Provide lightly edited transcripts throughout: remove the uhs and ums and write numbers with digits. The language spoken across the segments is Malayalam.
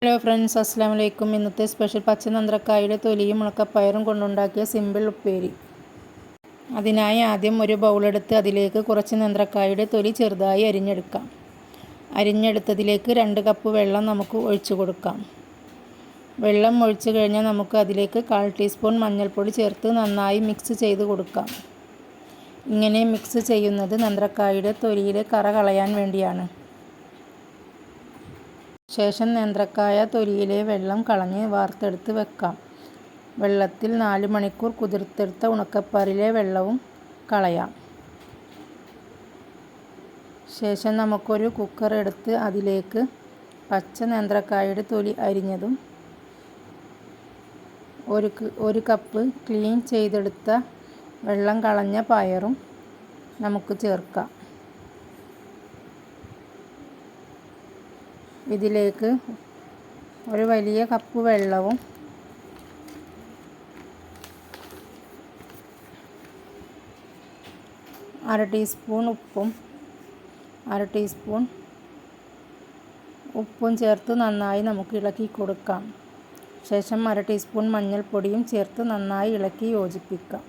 ഹലോ ഫ്രണ്ട്സ്, അസ്സലാമു അലൈക്കും. ഇന്നത്തെ സ്പെഷ്യൽ പച്ചനന്ത്രക്കായുടെ തൊലിയും ഉണക്കപ്പയറും കൊണ്ടുണ്ടാക്കിയ സിമ്പിൾ ഉപ്പേരി. അതിനായി ആദ്യം ഒരു ബൗളെടുത്ത് അതിലേക്ക് കുറച്ച് നേന്ത്രക്കായുടെ തൊലി ചെറുതായി അരിഞ്ഞെടുക്കാം. അരിഞ്ഞെടുത്തതിലേക്ക് 2 കപ്പ് വെള്ളം നമുക്ക് ഒഴിച്ചു കൊടുക്കാം. വെള്ളം ഒഴിച്ചു കഴിഞ്ഞാൽ നമുക്ക് അതിലേക്ക് 1/4 ടീസ്പൂൺ മഞ്ഞൾപ്പൊടി ചേർത്ത് നന്നായി മിക്സ് ചെയ്ത് കൊടുക്കാം. ഇങ്ങനെ മിക്സ് ചെയ്യുന്നത് നേന്ത്രക്കായുടെ തൊലിയിലെ കറ കളയാൻ വേണ്ടിയാണ്. ശേഷം നേന്ത്രക്കായ തൊലിയിലെ വെള്ളം കളഞ്ഞ് വാർത്തെടുത്ത് വെക്കാം. വെള്ളത്തിൽ 4 മണിക്കൂർ കുതിർത്തെടുത്ത ഉണക്കപ്പയറിലെ വെള്ളവും കളയാം. ശേഷം നമുക്കൊരു കുക്കർ എടുത്ത് അതിലേക്ക് പച്ച നേന്ത്രക്കായുടെ തൊലി അരിഞ്ഞതും 1 കപ്പ് ക്ലീൻ ചെയ്തെടുത്ത വെള്ളം കളഞ്ഞ പയറും നമുക്ക് ചേർക്കാം. ഇതിലേക്ക് ഒരു വലിയ കപ്പ് വെള്ളവും 1/2 ടീസ്പൂൺ ഉപ്പും ചേർത്ത് നന്നായി നമുക്ക് ഇളക്കി കൊടുക്കാം. ശേഷം 1/2 ടീസ്പൂൺ മഞ്ഞൾപ്പൊടിയും ചേർത്ത് നന്നായി ഇളക്കി യോജിപ്പിക്കാം.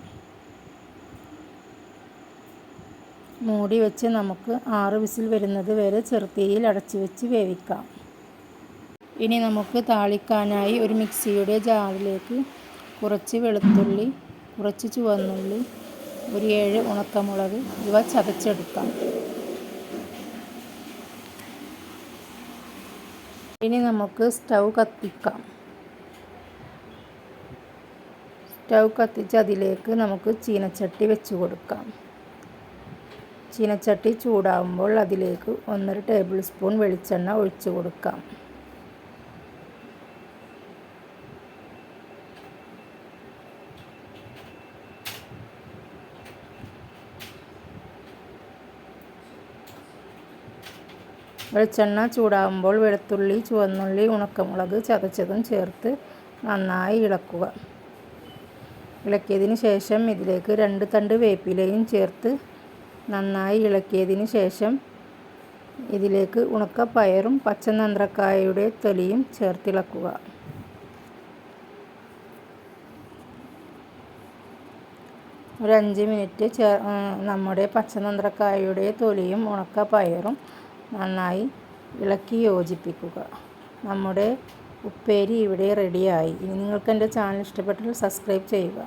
മൂടി വെച്ച് നമുക്ക് 6 വിസിൽ വരുന്നത് വരെ ചെറുതീയിൽ അടച്ചു വെച്ച് വേവിക്കാം. ഇനി നമുക്ക് താളിക്കാനായി ഒരു മിക്സിയുടെ ജാറിലേക്ക് കുറച്ച് വെളുത്തുള്ളി, കുറച്ച് ചുവന്നുള്ളി, ഒരു 7 ഉണക്കമുളക് ഇവ ചതച്ചെടുക്കാം. ഇനി നമുക്ക് സ്റ്റൗ കത്തിച്ച് അതിലേക്ക് നമുക്ക് ചീനച്ചട്ടി വെച്ച് കൊടുക്കാം. ചീനച്ചട്ടി ചൂടാകുമ്പോൾ അതിലേക്ക് 1.5 ടേബിൾ സ്പൂൺ വെളിച്ചെണ്ണ ഒഴിച്ചു കൊടുക്കാം. വെളിച്ചെണ്ണ ചൂടാകുമ്പോൾ വെളുത്തുള്ളി, ചുവന്നുള്ളി, ഉണക്കമുളക് ചതച്ചതും ചേർത്ത് നന്നായി ഇളക്കുക. ഇളക്കിയതിന് ശേഷം ഇതിലേക്ക് 2 തണ്ട് വേപ്പിലയും ചേർത്ത് നന്നായി ഇളക്കിയതിന് ശേഷം ഇതിലേക്ക് ഉണക്കപ്പയറും പച്ചനേന്ത്രക്കായയുടെ തൊലിയും ചേർത്തിളക്കുക. ഒരു 5 മിനിറ്റ് നമ്മുടെ പച്ചനേന്ത്രക്കായയുടെ തൊലിയും ഉണക്കപ്പയറും നന്നായി ഇളക്കി യോജിപ്പിക്കുക. നമ്മുടെ ഉപ്പേരി ഇവിടെ റെഡിയായി. ഇനി നിങ്ങൾക്ക് എൻ്റെ ചാനൽ ഇഷ്ടപ്പെട്ടാൽ സബ്സ്ക്രൈബ് ചെയ്യുക.